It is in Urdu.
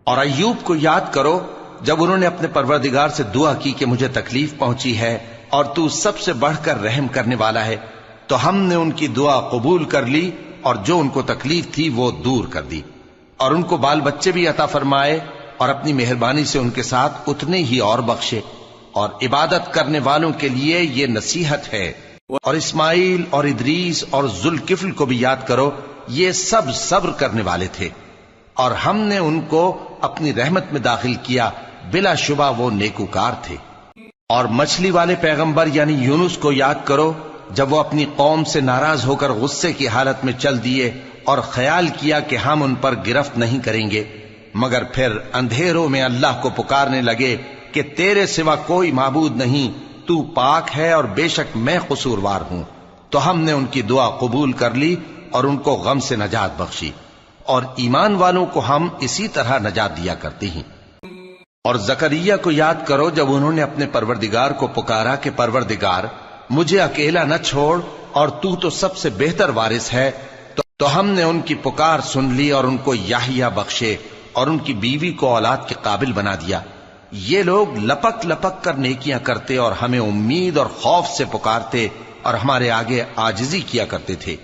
اور ایوب کو یاد کرو جب انہوں نے اپنے پروردگار سے دعا کی کہ مجھے تکلیف پہنچی ہے اور تو سب سے بڑھ کر رحم کرنے والا ہے، تو ہم نے ان کی دعا قبول کر لی اور جو ان کو تکلیف تھی وہ دور کر دی، اور ان کو بال بچے بھی عطا فرمائے اور اپنی مہربانی سے ان کے ساتھ اتنے ہی اور بخشے۔ اور عبادت کرنے والوں کے لیے یہ نصیحت ہے۔ اور اسماعیل اور ادریس اور ذوالکفل کو بھی یاد کرو، یہ سب صبر کرنے والے تھے اور ہم نے ان کو اپنی رحمت میں داخل کیا، بلا شبہ وہ نیکوکار تھے۔ اور مچھلی والے پیغمبر یعنی یونس کو یاد کرو جب وہ اپنی قوم سے ناراض ہو کر غصے کی حالت میں چل دیے اور خیال کیا کہ ہم ان پر گرفت نہیں کریں گے، مگر پھر اندھیروں میں اللہ کو پکارنے لگے کہ تیرے سوا کوئی معبود نہیں، تو پاک ہے اور بے شک میں قصوروار ہوں۔ تو ہم نے ان کی دعا قبول کر لی اور ان کو غم سے نجات بخشی، اور ایمان والوں کو ہم اسی طرح نجات دیا کرتے ہیں۔ اور زکریا کو یاد کرو جب انہوں نے اپنے پروردگار کو پکارا کہ پروردگار مجھے اکیلا نہ چھوڑ اور تو سب سے بہتر وارث ہے، تو ہم نے ان کی پکار سن لی اور ان کو یحییٰ بخشے اور ان کی بیوی کو اولاد کے قابل بنا دیا۔ یہ لوگ لپک لپک کر نیکیاں کرتے اور ہمیں امید اور خوف سے پکارتے اور ہمارے آگے عاجزی کیا کرتے تھے۔